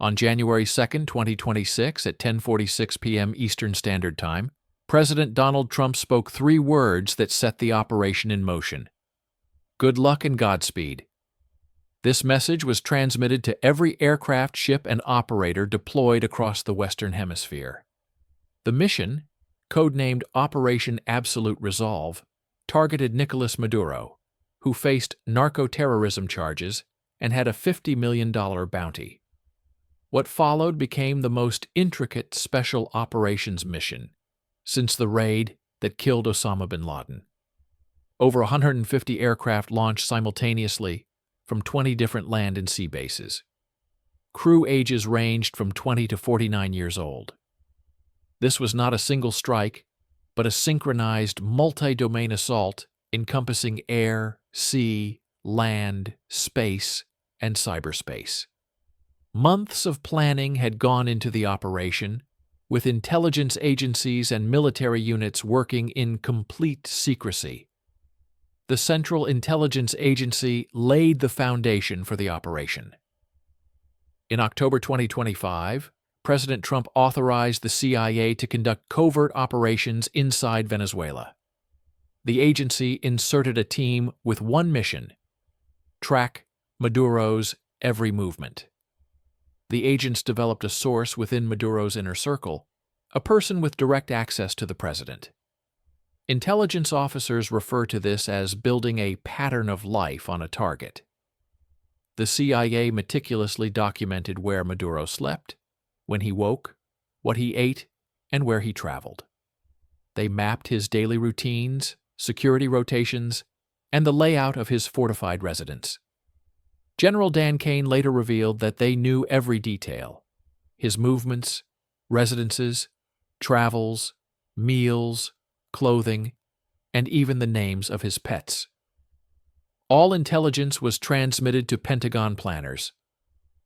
On January 2, 2026, at 10:46 p.m. Eastern Standard Time, President Donald Trump spoke 3 words that set the operation in motion. Good luck and Godspeed. This message was transmitted to every aircraft, ship, and operator deployed across the Western Hemisphere. The mission, codenamed Operation Absolute Resolve, targeted Nicolas Maduro, who faced narco-terrorism charges and had a $50 million bounty. What followed became the most intricate special operations mission since the raid that killed Osama bin Laden. Over 150 aircraft launched simultaneously from 20 different land and sea bases. Crew ages ranged from 20 to 49 years old. This was not a single strike, but a synchronized multi-domain assault encompassing air, sea, land, space, and cyberspace. Months of planning had gone into the operation, with intelligence agencies and military units working in complete secrecy. The Central Intelligence Agency laid the foundation for the operation. In October 2025, President Trump authorized the CIA to conduct covert operations inside Venezuela. The agency inserted a team with one mission: track Maduro's every movement. The agents developed a source within Maduro's inner circle, a person with direct access to the president. Intelligence officers refer to this as building a pattern of life on a target. The CIA meticulously documented where Maduro slept, when he woke, what he ate, and where he traveled. They mapped his daily routines, security rotations, and the layout of his fortified residence. General Dan Kane later revealed that they knew every detail: his movements, residences, travels, meals, clothing, and even the names of his pets. All intelligence was transmitted to Pentagon planners.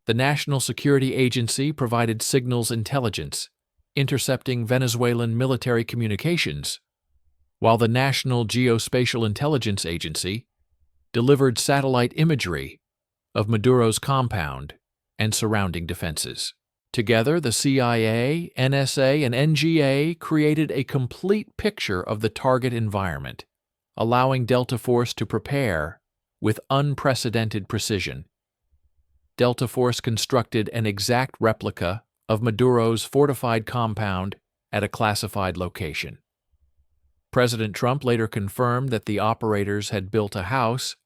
The National Security Agency provided signals intelligence, intercepting Venezuelan military communications, while the National Geospatial Intelligence Agency delivered satellite imagery of Maduro's compound and surrounding defenses. Together, the CIA, NSA, and NGA created a complete picture of the target environment, allowing Delta Force to prepare with unprecedented precision. Delta Force constructed an exact replica of Maduro's fortified compound at a classified location. President Trump later confirmed that the operators had built a house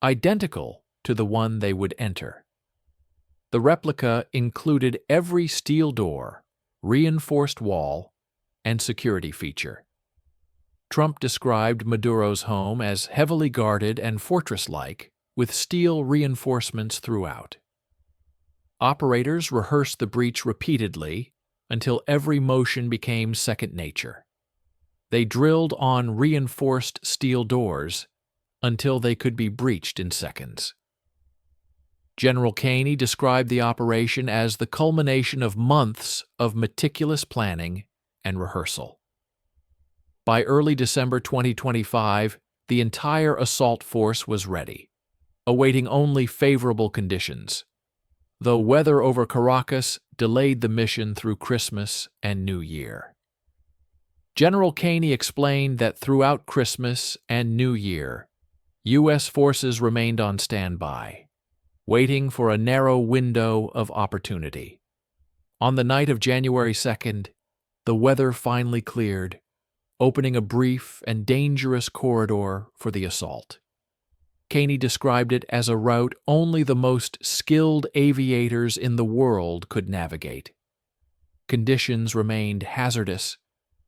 identical to the one they would enter. The replica included every steel door, reinforced wall, and security feature. Trump described Maduro's home as heavily guarded and fortress-like, with steel reinforcements throughout. Operators rehearsed the breach repeatedly until every motion became second nature. They drilled on reinforced steel doors until they could be breached in seconds. General Caney described the operation as the culmination of months of meticulous planning and rehearsal. By early December 2025, the entire assault force was ready, awaiting only favorable conditions, though weather over Caracas delayed the mission through Christmas and New Year. General Caney explained that throughout Christmas and New Year, U.S. forces remained on standby, waiting for a narrow window of opportunity. On the night of January 2nd, the weather finally cleared, opening a brief and dangerous corridor for the assault. Caney described it as a route only the most skilled aviators in the world could navigate. Conditions remained hazardous,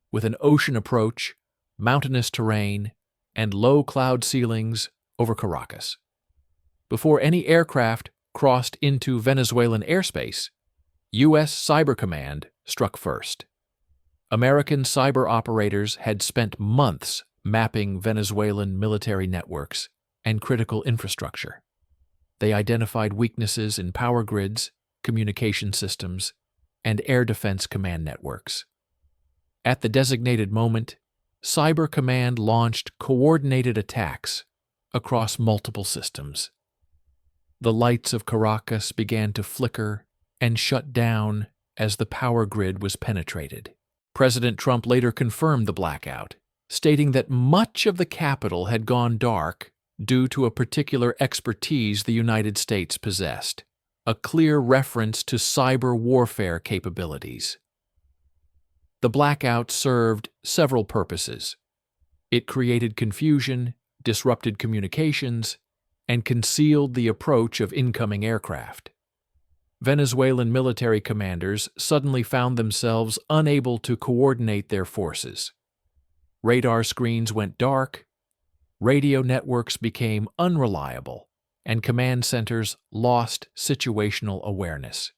with an ocean approach, mountainous terrain, and low cloud ceilings over Caracas. Before any aircraft crossed into Venezuelan airspace, U.S. Cyber Command struck first. American cyber operators had spent months mapping Venezuelan military networks and critical infrastructure. They identified weaknesses in power grids, communication systems, and air defense command networks. At the designated moment, Cyber Command launched coordinated attacks across multiple systems. The lights of Caracas began to flicker and shut down as the power grid was penetrated. President Trump later confirmed the blackout, stating that much of the Capitol had gone dark due to a particular expertise the United States possessed, a clear reference to cyber warfare capabilities. The blackout served several purposes. It created confusion, disrupted communications, and concealed the approach of incoming aircraft. Venezuelan military commanders suddenly found themselves unable to coordinate their forces. Radar screens went dark, radio networks became unreliable, and command centers lost situational awareness.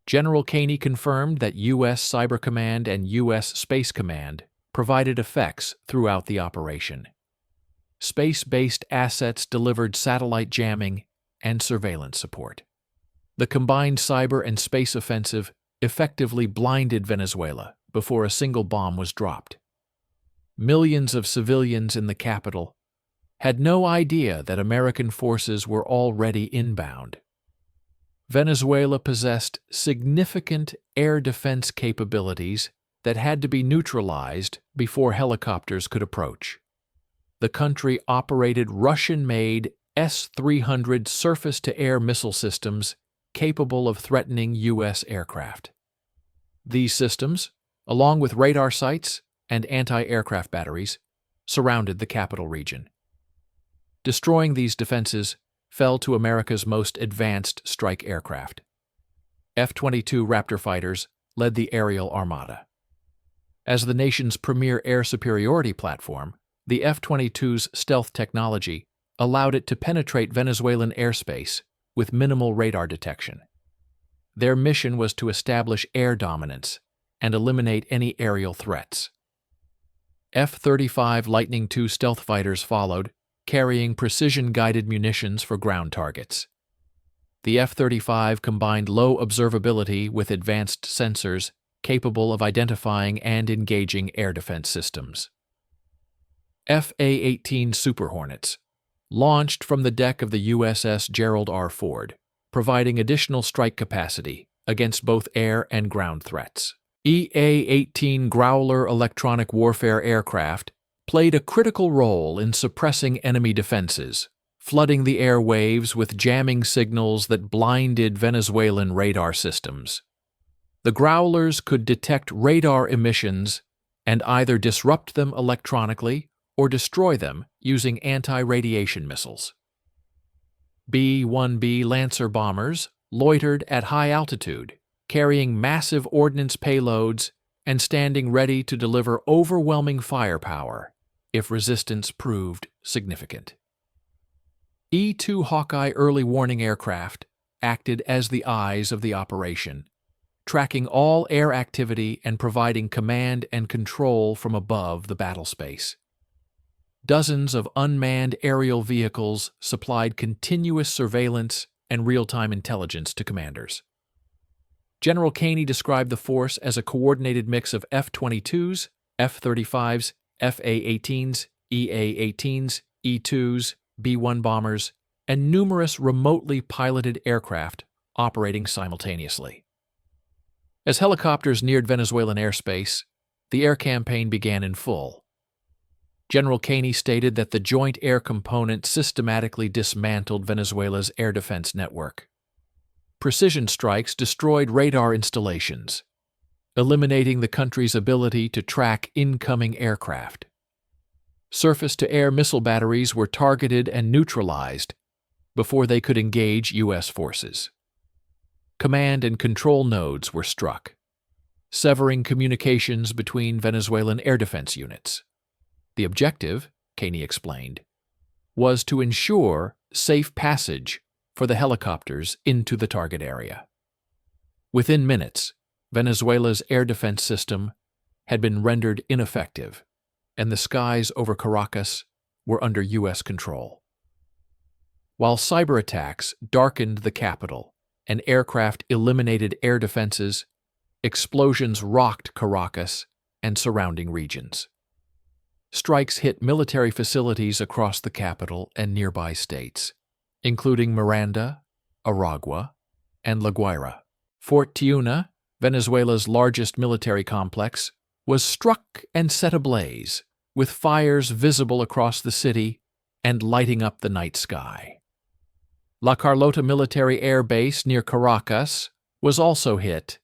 General Caney confirmed that U.S. Cyber Command and U.S. Space Command provided effects throughout the operation. Space-based assets delivered satellite jamming and surveillance support. The combined cyber and space offensive effectively blinded Venezuela before a single bomb was dropped. Millions of civilians in the capital had no idea that American forces were already inbound. Venezuela possessed significant air defense capabilities that had to be neutralized before helicopters could approach. The country operated Russian-made S-300 surface-to-air missile systems capable of threatening U.S. aircraft. These systems, along with radar sites and anti-aircraft batteries, surrounded the capital region. Destroying these defenses fell to America's most advanced strike aircraft. F-22 Raptor fighters led the aerial armada. As the nation's premier air superiority platform, the F-22's stealth technology allowed it to penetrate Venezuelan airspace with minimal radar detection. Their mission was to establish air dominance and eliminate any aerial threats. F-35 Lightning II stealth fighters followed, carrying precision-guided munitions for ground targets. The F-35 combined low observability with advanced sensors capable of identifying and engaging air defense systems. F-A-18 Super Hornets launched from the deck of the USS Gerald R. Ford, providing additional strike capacity against both air and ground threats. EA-18 Growler electronic warfare aircraft played a critical role in suppressing enemy defenses, flooding the airwaves with jamming signals that blinded Venezuelan radar systems. The Growlers could detect radar emissions and either disrupt them electronically or destroy them using anti-radiation missiles. B-1B Lancer bombers loitered at high altitude, carrying massive ordnance payloads and standing ready to deliver overwhelming firepower if resistance proved significant. E-2 Hawkeye early warning aircraft acted as the eyes of the operation, tracking all air activity and providing command and control from above the battlespace. Dozens of unmanned aerial vehicles supplied continuous surveillance and real-time intelligence to commanders. General Caney described the force as a coordinated mix of F-22s, F-35s, F-A-18s, EA-18s, E-2s, B-1 bombers, and numerous remotely piloted aircraft operating simultaneously. As helicopters neared Venezuelan airspace, the air campaign began in full. General Caney stated that the Joint Air Component systematically dismantled Venezuela's air defense network. Precision strikes destroyed radar installations, eliminating the country's ability to track incoming aircraft. Surface-to-air missile batteries were targeted and neutralized before they could engage U.S. forces. Command and control nodes were struck, severing communications between Venezuelan air defense units. The objective, Caney explained, was to ensure safe passage for the helicopters into the target area. Within minutes, Venezuela's air defense system had been rendered ineffective, and the skies over Caracas were under U.S. control. While cyber attacks darkened the capital and aircraft eliminated air defenses, explosions rocked Caracas and surrounding regions. Strikes hit military facilities across the capital and nearby states, including Miranda, Aragua, and La Guaira. Fort Tiuna, Venezuela's largest military complex, was struck and set ablaze, with fires visible across the city and lighting up the night sky. La Carlota Military Air Base near Caracas was also hit,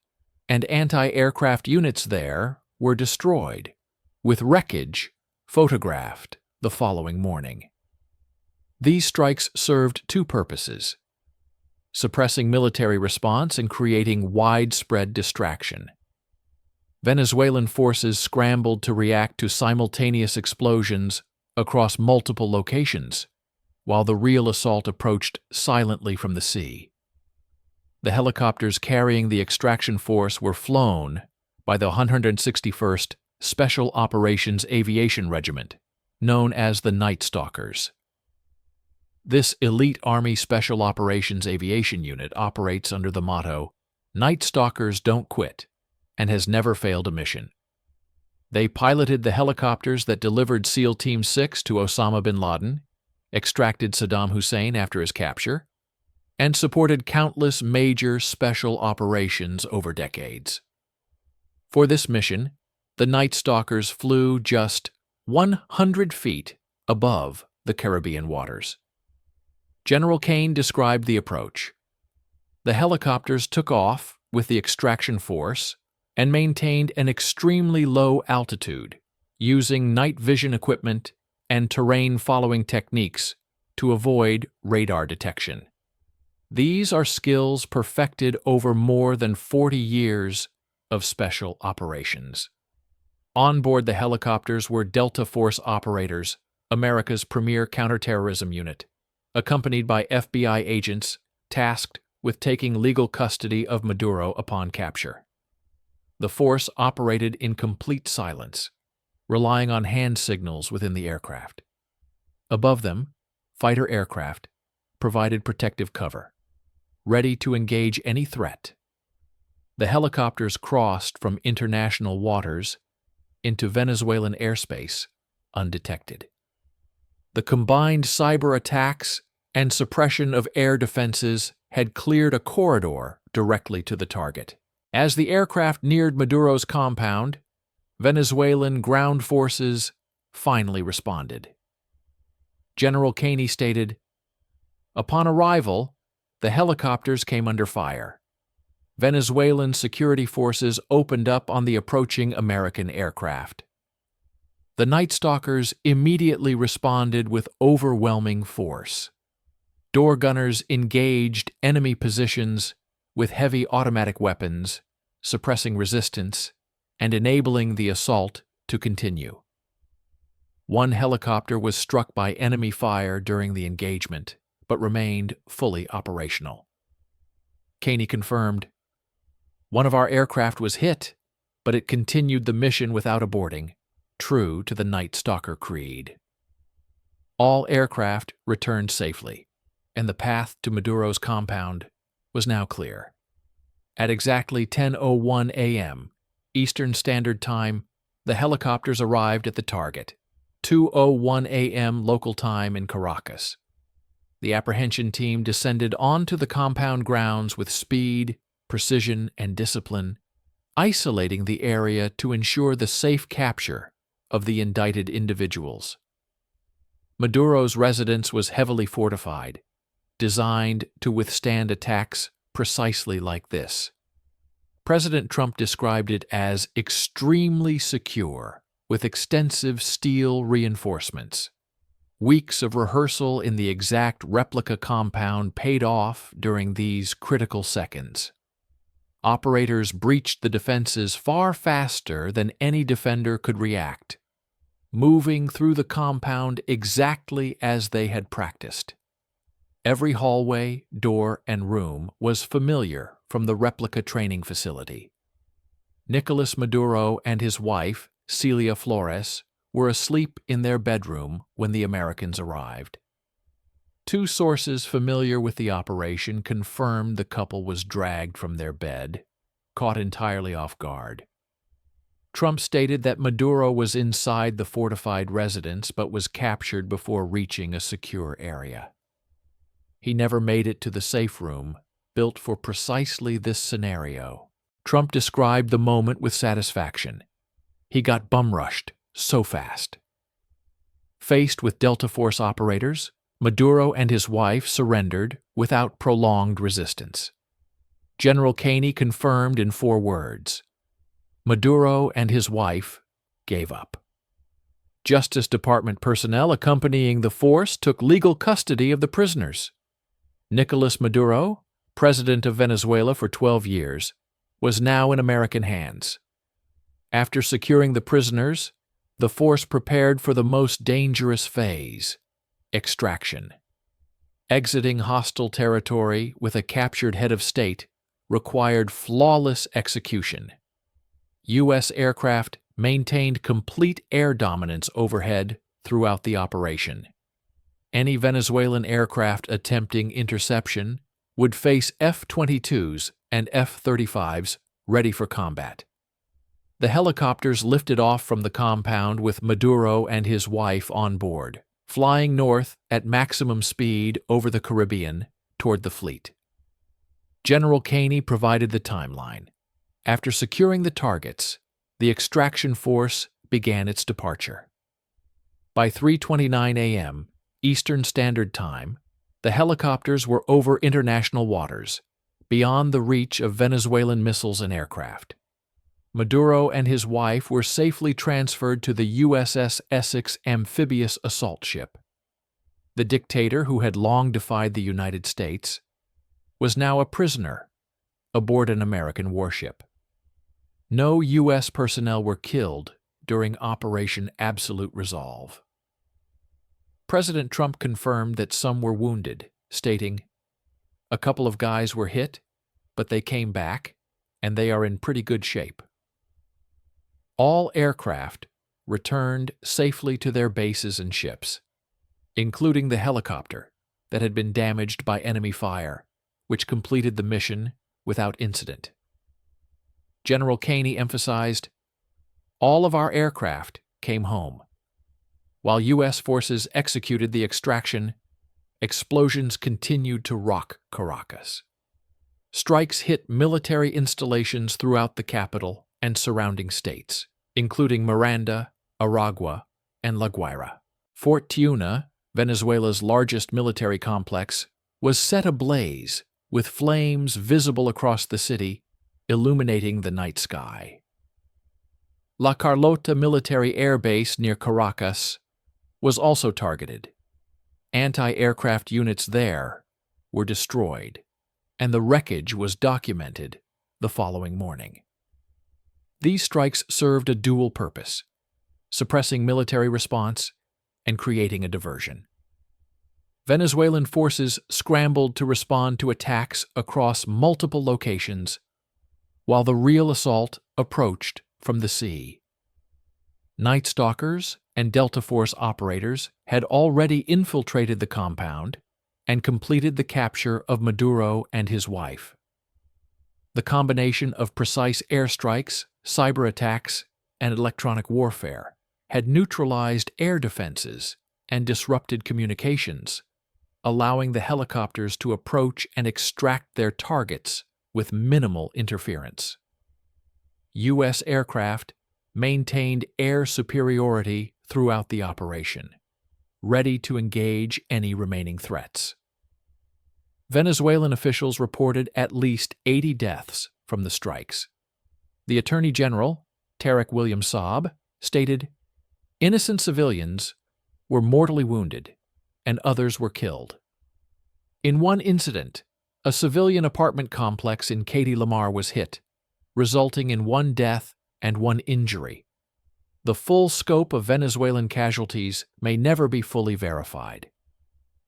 and anti-aircraft units there were destroyed, with wreckage photographed the following morning. These strikes served two purposes: suppressing military response and creating widespread distraction. Venezuelan forces scrambled to react to simultaneous explosions across multiple locations, while the real assault approached silently from the sea. The helicopters carrying the extraction force were flown by the 161st Special Operations Aviation Regiment, known as the Night Stalkers. This elite Army Special Operations Aviation Unit operates under the motto, "Night Stalkers Don't Quit," and has never failed a mission. They piloted the helicopters that delivered SEAL Team 6 to Osama bin Laden, extracted Saddam Hussein after his capture, and supported countless major special operations over decades. For this mission, the Night Stalkers flew just 100 feet above the Caribbean waters. General Kane described the approach. The helicopters took off with the extraction force and maintained an extremely low altitude, using night vision equipment and terrain-following techniques to avoid radar detection. These are skills perfected over more than 40 years of special operations. On board the helicopters were Delta Force operators, America's premier counterterrorism unit, accompanied by FBI agents tasked with taking legal custody of Maduro upon capture. The force operated in complete silence, relying on hand signals within the aircraft. Above them, fighter aircraft provided protective cover, ready to engage any threat. The helicopters crossed from international waters into Venezuelan airspace undetected. The combined cyber attacks and suppression of air defenses had cleared a corridor directly to the target. As the aircraft neared Maduro's compound, Venezuelan ground forces finally responded. General Kane stated, "Upon arrival, the helicopters came under fire. Venezuelan security forces opened up on the approaching American aircraft. The Night Stalkers immediately responded with overwhelming force. Door gunners engaged enemy positions with heavy automatic weapons, suppressing resistance and enabling the assault to continue. One helicopter was struck by enemy fire during the engagement, but remained fully operational." Kane confirmed, "One of our aircraft was hit, but it continued the mission without aborting, true to the Night Stalker creed." All aircraft returned safely, and the path to Maduro's compound was now clear. At exactly 10:01 a.m. Eastern Standard Time, the helicopters arrived at the target, 2:01 a.m. local time in Caracas. The apprehension team descended onto the compound grounds with speed, precision, and discipline, isolating the area to ensure the safe capture of the indicted individuals. Maduro's residence was heavily fortified, designed to withstand attacks precisely like this. President Trump described it as extremely secure, with extensive steel reinforcements. Weeks of rehearsal in the exact replica compound paid off during these critical seconds. Operators breached the defenses far faster than any defender could react, moving through the compound exactly as they had practiced. Every hallway, door, and room was familiar from the replica training facility. Nicolas Maduro and his wife, Celia Flores, were asleep in their bedroom when the Americans arrived. Two sources familiar with the operation confirmed the couple was dragged from their bed, caught entirely off guard. Trump stated that Maduro was inside the fortified residence but was captured before reaching a secure area. He never made it to the safe room built for precisely this scenario. Trump described the moment with satisfaction. He got bum-rushed so fast. Faced with Delta Force operators, Maduro and his wife surrendered without prolonged resistance. General Caney confirmed in 4 words. Maduro and his wife gave up. Justice Department personnel accompanying the force took legal custody of the prisoners. Nicolas Maduro, president of Venezuela for 12 years, was now in American hands. After securing the prisoners, the force prepared for the most dangerous phase, extraction. Exiting hostile territory with a captured head of state required flawless execution. U.S. aircraft maintained complete air dominance overhead throughout the operation. Any Venezuelan aircraft attempting interception would face F-22s and F-35s ready for combat. The helicopters lifted off from the compound with Maduro and his wife on board, flying north at maximum speed over the Caribbean toward the fleet. General Caney provided the timeline. After securing the targets, the extraction force began its departure. By 3:29 a.m. Eastern Standard Time, the helicopters were over international waters, beyond the reach of Venezuelan missiles and aircraft. Maduro and his wife were safely transferred to the USS Essex amphibious assault ship. The dictator, who had long defied the United States, was now a prisoner aboard an American warship. No U.S. personnel were killed during Operation Absolute Resolve. President Trump confirmed that some were wounded, stating, "A couple of guys were hit, but they came back, and they are in pretty good shape." All aircraft returned safely to their bases and ships, including the helicopter that had been damaged by enemy fire, which completed the mission without incident. General Caney emphasized, "All of our aircraft came home." While U.S. forces executed the extraction, explosions continued to rock Caracas. Strikes hit military installations throughout the capital and surrounding states, including Miranda, Aragua, and La Guaira. Fort Tiuna, Venezuela's largest military complex, was set ablaze, with flames visible across the city, illuminating the night sky. La Carlota military air base near Caracas was also targeted. Anti-aircraft units there were destroyed, and the wreckage was documented the following morning. These strikes served a dual purpose: suppressing military response and creating a diversion. Venezuelan forces scrambled to respond to attacks across multiple locations, while the real assault approached from the sea. Night Stalkers and Delta Force operators had already infiltrated the compound and completed the capture of Maduro and his wife. The combination of precise airstrikes, cyber attacks, and electronic warfare had neutralized air defenses and disrupted communications, allowing the helicopters to approach and extract their targets with minimal interference. U.S. aircraft maintained air superiority throughout the operation, ready to engage any remaining threats. Venezuelan officials reported at least 80 deaths from the strikes. The Attorney General, Tarek William Saab, stated, "Innocent civilians were mortally wounded, and others were killed." In one incident, a civilian apartment complex in Katy Lamar was hit, resulting in 1 death and 1 injury. The full scope of Venezuelan casualties may never be fully verified.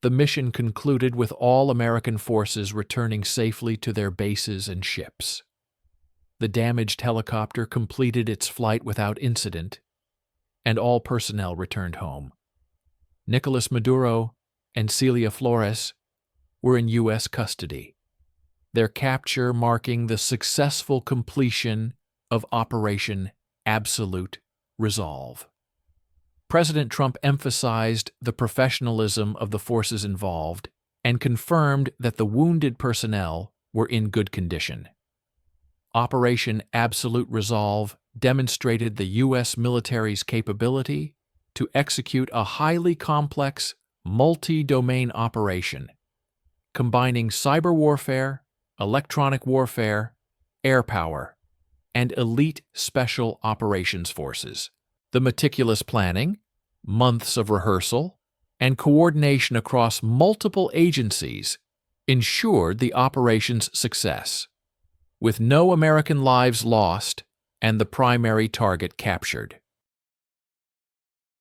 The mission concluded with all American forces returning safely to their bases and ships. The damaged helicopter completed its flight without incident, and all personnel returned home. Nicolas Maduro and Celia Flores were in U.S. custody, their capture marking the successful completion of Operation Absolute Resolve. President Trump emphasized the professionalism of the forces involved and confirmed that the wounded personnel were in good condition. Operation Absolute Resolve demonstrated the U.S. military's capability to execute a highly complex, multi-domain operation, combining cyber warfare, electronic warfare, air power, and elite special operations forces. The meticulous planning, months of rehearsal, and coordination across multiple agencies ensured the operation's success, with no American lives lost and the primary target captured.